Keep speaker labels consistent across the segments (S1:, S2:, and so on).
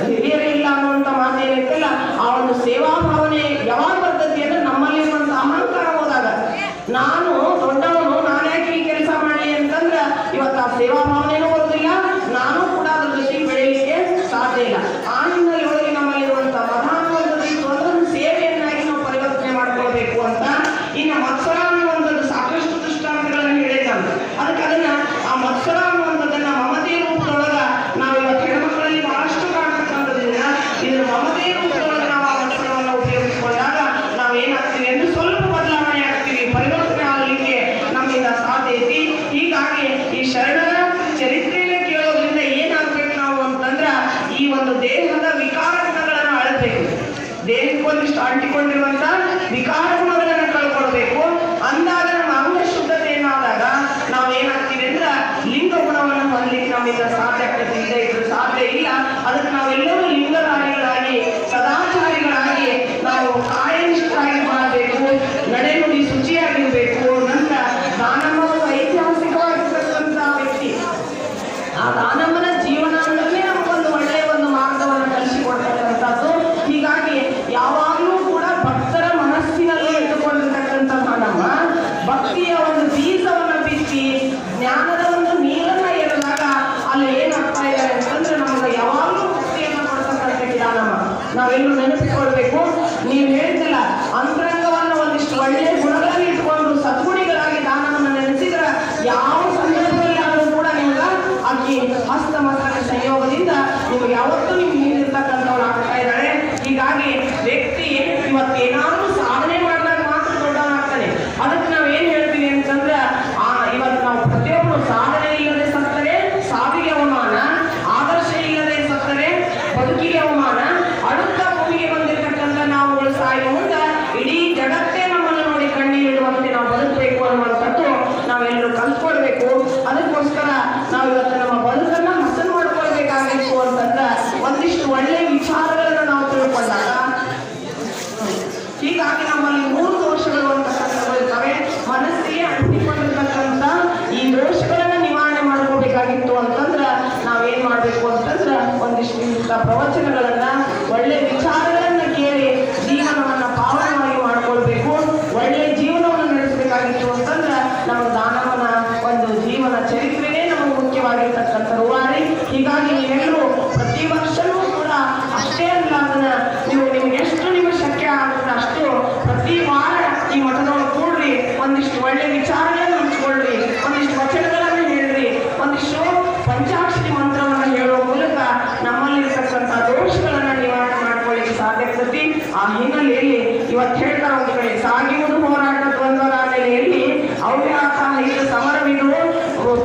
S1: ಹಿರಿಯರೇ ಇಲ್ಲ ಅನ್ನುವಂಥ ಮಾತೇನೈತಲ್ಲ, ಆ ಒಂದು ಸೇವಾ ಭಾವನೆ ಯಾವಾಗ ಬರ್ತೈತಿ ಅಂದ್ರೆ ನಮ್ಮಲ್ಲಿರುವಂತ ಅಹಂಕಾರ ಹೋದಾಗ, ನಾನು ದೊಡ್ಡವನು, ನಾನು ಯಾಕೆ ಈ ಕೆಲಸ ಮಾಡಲಿ ಅಂತಂದ್ರೆ ಇವತ್ತು ಆ ಸೇವಾ ಭಾವನೆನೂ ಬರೋದಿಲ್ಲ, ನಾನು ಕೂಡ ಅದ್ರ ಜೊತೆಗೆ ಬೆಳೆಯಲಿಕ್ಕೆ ಸಾಧ್ಯ ಇಲ್ಲ. ಆ ಹಿನ್ನೆಲೆಯೊಳಗೆ ನಮ್ಮಲ್ಲಿರುವಂತ ಪ್ರಧಾನವಾದ ಒಂದು ಸೇವೆಯನ್ನಾಗಿ ನಾವು ಪರಿವರ್ತನೆ ಮಾಡ್ಕೊಳ್ಬೇಕು ಅಂತ. ಇನ್ನು ಮತ್ಸರ ಅನ್ನುವಂಥದ್ದು ಸಾಕಷ್ಟು ದೃಷ್ಟಾಂತಗಳನ್ನು ಹೇಳಿದ, ಅದಕ್ಕೆ ಅದನ್ನ ಆ ಮತ್ಸರ ಅನ್ನುವಂಥದ್ದನ್ನ ಮಮತೆಯ ರೂಪದೊಳಗ ನಾವು ಇವತ್ತು ಹೆಣ್ಮಕ್ಕಳಲ್ಲಿ ಬಹಳಷ್ಟು ಕಾಣ್ತಕ್ಕಂಥದ್ರಿಂದ ಇದನ್ನು ಮಮತೆಯ ರೂಪದೊಳಗೆ ನಾವು ಆ ಮತ್ಸರವನ್ನು ಉಪಯೋಗಿಸಿಕೊಂಡಾಗ ನಾವು ಏನಾಗ್ತೀವಿ ಅಂದ್ರೆ ಸ್ವಲ್ಪ ಬದಲಾವಣೆ ಆಗ್ತೀವಿ, ಪರಿವರ್ತನೆ ಆಗಲಿಕ್ಕೆ ನಮ್ಮಿಂದ ಸಾಧ್ಯ ಐತಿ. ಹೀಗಾಗಿ ಈ ಶರಣರ ಚರಿತ್ರೆಯಲ್ಲೇ ಕೇಳೋದ್ರಿಂದ ಏನಾಗ್ಬೇಕು ನಾವು ಅಂತಂದ್ರ ಈ ಒಂದು ದೇಹದ ವಿಕಾರ ಗುಣಗಳನ್ನು ಅಳಬೇಕು, ದೇಹಕ್ಕೆ ಒಂದಿಷ್ಟು ಅಂಟಿಕೊಂಡಿರುವಂತ ವಿಕಾರ ಗುಣಗಳನ್ನು ಕಳ್ಕೊಳ್ಬೇಕು. ಅಂದಾಗ ನಮ್ಮ ಅಂಗ ಶುದ್ಧತೆ ಏನಾದಾಗ ನಾವೇನಾಗ್ತೀವಿ ಅಂದ್ರೆ ಲಿಂಗ ಗುಣವನ್ನು ಹೊಂದಲಿಕ್ಕೆ ನಮ್ಮಿಂದ ಸಾಧ್ಯ ಆಗ್ತದೆ, ಇದ್ರೆ ಸಾಧ್ಯ ಇಲ್ಲ. ಅದಕ್ಕೆ ನಾವೆಲ್ಲರೂ ಲಿಂಗಧಾರಿಗಳಾಗಿ ಸದಾಚಾರಿಗಳಾಗಿ ನಾವು ಕಾಯನಿಷ್ಠರಾಗಿ ಮಾಡಬೇಕು, ನಡೆನುಡಿ ಶುಚಿಯಾಗಿರ್ಬೇಕು. ನಂತರ ದಾನಮ್ಮ ಐತಿಹಾಸಿಕವಾಗಿರ್ತಕ್ಕಂಥ ವ್ಯಕ್ತಿ, ಆ ದಾನಮ್ಮನ ಜೀವನ ಅಂದ್ರೆ ನಮಗೊಂದು ಒಳ್ಳೆಯ ಒಂದು ಮಾರ್ಗವನ್ನು ಕಲಿಸಿಕೊಡ್ತಕ್ಕಂಥದ್ದು. ಹೀಗಾಗಿ ಯಾವಾಗಲೂ ಕೂಡ ಭಕ್ತರ ಮನಸ್ಸಿನಲ್ಲಿ ಇಟ್ಟುಕೊಂಡಿರ್ತಕ್ಕಂಥ ದಾನಮ್ಮ ಭಕ್ತಿಯ ಒಂದು ಬೀಜವನ್ನು ಬಿತ್ತಿ ಜ್ಞಾನದ ಒಂದು ನೀರನ್ನ ಎರೆದಾಗ ಅಲ್ಲಿ ಏನಾಗ್ತಾ ಇದೆ ಅಂತಂದ್ರೆ ನಮಗೆ ಯಾವಾಗಲೂ ಭಕ್ತಿಯನ್ನು ಕೊಡ್ತಕ್ಕಂಥ ದಾನಮ್ಮ ನಾವೆಲ್ಲರೂ ನೆನಪಿಕೊಳ್ಬೇಕು. ನೀವು ಹೇಳ್ತಿಲ್ಲ, ಅಂತರಂಗವನ್ನು ಒಂದಿಷ್ಟು ಒಳ್ಳೆಯ ಗುಣಗಳನ್ನು ಇಟ್ಕೊಂಡು ಸದ್ಗುಣಿಗಳಾಗಿ ದಾನವನ್ನು ನೆನೆಸಿದ್ರೆ ಯಾವ ಸಂದರ್ಭದಲ್ಲಿ ಆದರೂ ಕೂಡ ನಿಮ್ಗೆ ಆಕಿ ಹಸ್ತಮಸ್ತಕ ಸಂಯೋಗದಿಂದ ನಿಮ್ಗೆ ಯಾವತ್ತೂ ನಿಮ್ಗೆ ನೀಡಿರ್ತಕ್ಕಂಥವ್ರು ಆಗ್ತಾ ಇದ್ದಾರೆ. ಹೀಗಾಗಿ ವ್ಯಕ್ತಿ ಇವತ್ತೇನಾದ್ರೂ ಸಾಧನೆ ಮಾಡಿದಾಗ ಮಾತ್ರ ದೊಡ್ಡವನಾಗ್ತಾನೆ. ಅದಕ್ಕೆ ನಾವು ಏನ್ ಹೇಳ್ತೀವಿ ಅಂತಂದ್ರೆ ಇವತ್ತು ನಾವು ಪ್ರತಿಯೊಬ್ಬರು ಸಾಧನೆ ಇಲ್ಲದೆ ಸತ್ತರೆ ಸಾವಿಗೆ ಅವಮಾನ, ಆದರ್ಶ ಇಲ್ಲದೆ ಸತ್ತರೆ ಬದುಕಿಗೆ ಅವಮಾನ, ಅಡುತ್ತ ಭೂಮಿಗೆ ಬಂದಿರತಕ್ಕಂಥ ನಾವುಗಳು ಸಾಯುವ ಮುಂದೆ ಇಡೀ ಜಗತ್ತೇ ನಮ್ಮನ್ನು ನೋಡಿ ಕಣ್ಣೀರಿಡುವಂತೆ ನಾವು ಬದುಕಬೇಕು ಅನ್ನುವಂಥದ್ದು ನಾವೆಲ್ಲರೂ ಕಲ್ತ್ಕೊಳ್ಬೇಕು. ಅದಕ್ಕೋಸ್ಕರ ನಾವು ಇವತ್ತು ನಮ್ಮ ಬದುಕನ್ನ ಹಸನು ಮಾಡ್ಕೊಳ್ಬೇಕಾಗಿತ್ತು ಅಂತಂದ್ರೆ ಒಂದಿಷ್ಟು ಒಳ್ಳೆಯ ವಿಚಾರಗಳನ್ನು ನಾವು ತಿಳ್ಕೊಂಡಾಗ, ಹೀಗಾಗಿ ನಮ್ಮಲ್ಲಿ 3 ದೋಷಗಳು ಅಂತಕ್ಕಂಥವು ಇರ್ತವೆ. ಮನಸ್ಸಿಗೆ ಅಂಟಿಕೊಂಡಿರ್ತಕ್ಕಂಥ ಈ ದೋಷಗಳನ್ನ ನಿವಾರಣೆ ಮಾಡ್ಕೋಬೇಕಾಗಿತ್ತು ಅಂತಂದ್ರೆ ನಾವೇನ್ ಮಾಡ್ಬೇಕು ಅಂತಂದ್ರೆ ಒಂದಿಷ್ಟು ಪ್ರವಚನಗಳನ್ನ ಒಳ್ಳೆಯ ವಿಚಾರಗಳನ್ನ ಕೇಳಿ ಜೀವನವನ್ನ ಪಾವನವಾಗಿ ಮಾಡ್ಕೊಳ್ಬೇಕು. ಒಳ್ಳೆಯ ಜೀವನವನ್ನು ನಡೆಸಬೇಕಾಗಿತ್ತು ಅಂತಂದ್ರೆ ನಮಗೆ ದಾನವನ ಒಂದು ಜೀವನ ಚರಿತ್ರೆನೇ ನಮಗೆ ಮುಖ್ಯವಾಗಿರ್ತಕ್ಕಂಥ ರೂವಾರಿ. ಹೀಗಾಗಿ ನೀವೆಲ್ಲರೂ ಪ್ರತಿ ವರ್ಷವೂ ಕೂಡ ಅಷ್ಟೇ ಅಲ್ಲ, ಅದನ್ನ ನಿಮ್ಗೆ ಎಷ್ಟು ನಿಮಗೆ ಶಕ್ಯ ಆಗುತ್ತೆ ಅಷ್ಟು ಪ್ರತಿ ವಾರ ಈ ಮಠದೊಳಗೆ ಕೂಡ್ರಿ, ಒಂದಿಷ್ಟು ಒಳ್ಳೆ ವಿಚಾರಗಳನ್ನು ಹಂಚ್ಕೊಳ್ರಿ, ಒಂದಿಷ್ಟು ವಚನಗಳನ್ನು ಹೇಳ್ರಿ, ಒಂದಿಷ್ಟು ಪಂಚಾಕ್ಷರಿ ಮಂತ್ರವನ್ನು ಹೇಳುವ ಮೂಲಕ ನಮ್ಮಲ್ಲಿರ್ತಕ್ಕಂಥ ದೋಷಗಳನ್ನ ನಿವಾರಣೆ ಮಾಡ್ಕೊಳ್ಳಿಕ್ಕೆ ಸಾಧ್ಯ ಆಗ್ತತಿ. ಆ ಹಿನ್ನೆಲೆಯಲ್ಲಿ ಇವತ್ತು ಹೇಳ್ತಾ ಒಂದು ಕಡೆ ಸಾಗಿಯುವುದು ಹೋರಾಟ ದ್ವಂದ್ವದ ನೆಲೆಯಲ್ಲಿ ಅವ್ಯಾಸ ಇದು ಸಮರವಿದು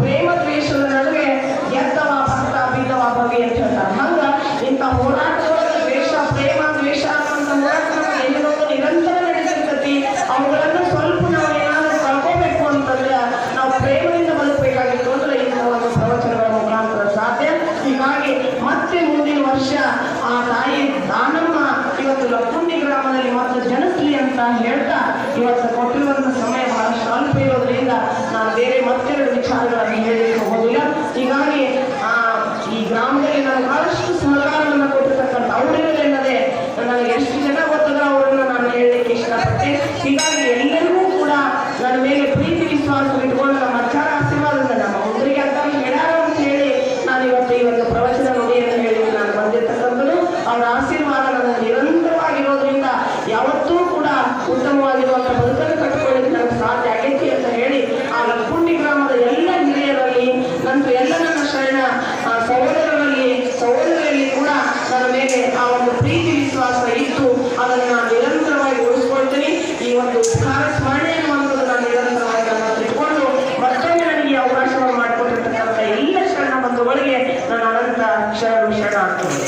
S1: ಪ್ರೇಮ ದ್ವೇಷದ ನಡುವೆ ಗೆದ್ದವ ಭಕ್ತ ಬಿದ್ದವ ಭವಿ ಅಂತ ಹೇಳ್ತಾರೆ. ಹಂಗ ಇಂಥ ಹೋರಾಟದೊಳಗೆ ದ್ವೇಷ ಪ್ರೇಮ ದ್ವೇಷ ಅನ್ನುವಂಥ ಹೋರಾಟ ಎಲ್ಲರೊಂದು ನಿರಂತರ ನಡೆಸಿರ್ತತಿ. ಅವುಗಳನ್ನು ಸ್ವಲ್ಪ ನಾವು ಏನಾದರೂ ಕಳ್ಕೋಬೇಕು ಅಂತಂದ್ರೆ ನಾವು ಪ್ರೇಮದಿಂದ ಬದುಕಬೇಕಾಗಿತ್ತು ಅಂದ್ರೆ ಇಂಥ ಒಂದು ಪ್ರವಚನಗಳ ಮುಖಾಂತರ ಸಾಧ್ಯ. ಹೀಗಾಗಿ ಮತ್ತೆ ಮುಂದಿನ ವರ್ಷ ಆ ತಾಯಿ ದಾನಮ್ಮ ಇವತ್ತು ಲಕ್ಕುಂಡಿ ಗ್ರಾಮದಲ್ಲಿ ಮತ್ತೆ ಜನಿಸ್ಲಿ ಅಂತ ಹೇಳ್ತಾ ಇವತ್ತು ಕೊಟ್ಟಿರುವಂಥ ಸಮಯ ಬಹಳಷ್ಟು ಅಲ್ಪ ಇರೋದ್ರಿಂದ ನಾನು ಬೇರೆ ಮತ್ತೆರಡು ವಿಚಾರಗಳನ್ನು ಹೇಳಲಿಕ್ಕೆ ಹೋಗೋದಿಲ್ಲ. ಹೀಗಾಗಿ ಈ ಗ್ರಾಮದಲ್ಲಿ ನಾನು ಬಹಳಷ್ಟು ಸಹಕಾರವನ್ನು ಕೊಟ್ಟಿರ್ತಕ್ಕಂಥ ಅವರಿಲ್ಲದೆ ನನಗೆ ಎಷ್ಟು ಜನ ಗೊತ್ತದ ಅವರನ್ನು ನಾನು ಹೇಳಲಿಕ್ಕೆ ಇಷ್ಟಪಟ್ಟೆ. ಹೀಗಾಗಿ ಎಲ್ಲರಿಗೂ ಕೂಡ ನನ್ನ ಮೇಲೆ ಪ್ರೀತಿ ವಿಶ್ವಾಸ ಇಟ್ಕೊಂಡು ನಮ್ಮ ಅಚ್ಚಾರ ಆಶೀರ್ವಾದದಿಂದ ನಮ್ಮ ಮುಂದರಿಗೆ ಅಂತ ಹೇಳ್ಯಾರ ಅಂತ ಹೇಳಿ ನಾನು ಇವತ್ತು ಈ ಒಂದು ಪ್ರವಚನ ನುಡಿಯನ್ನು ಹೇಳಿ ನಾನು ಬಂದಿರ್ತಕ್ಕಂಥದ್ದು. ಅವರ ಆಶೀರ್ವಾದ ನನ್ನ ನಿರಂತರವಾಗಿರೋದ್ರಿಂದ ಯಾವತ್ತೂ ಕೂಡ ಉತ್ತಮವಾಗಿರುವಂಥ ಬದುಕನ್ನು ಕಟ್ಟಿಕೊಳ್ಳಿಕ್ಕೆ ನನಗೆ ಸಾಧ್ಯ ಆಗೈತಿ ಅಂತ ಹೇಳಿ ಆ ಲಕ್ಕುಂಡಿ ಗ್ರಾಮದ ಎಲ್ಲ ಹಿರಿಯರಲ್ಲಿ ನಂತರ ಎಲ್ಲ ನನ್ನ ಶರಣ ಸಹೋದರರಲ್ಲಿ ಕೂಡ ನನ್ನ ಮೇಲೆ ಆ ಒಂದು ಪ್ರೀತಿ ವಿಶ್ವಾಸ ಇತ್ತು. ಅದನ್ನು ನಾನು ನಿರಂತರವಾಗಿ ಉಳಿಸ್ಕೊಳ್ತೀನಿ. ಈ ಒಂದು ಉಪಕಾರ ಸ್ಮರಣೆ ಅನ್ನುವಂಥದ್ದು ನಾನು ನಿರಂತರವಾಗಿ ನನ್ನ ಇಟ್ಕೊಂಡು ಮತ್ತೊಮ್ಮೆ ನನಗೆ ಅವಕಾಶವನ್ನು ಮಾಡಿಕೊಟ್ಟಿರ್ತಕ್ಕಂಥ ಎಲ್ಲ ಶರಣ ಬಂಧುಗಳಿಗೆ ನಾನು ಅನಂತ ಶರಣ ಆಗ್ತದೆ.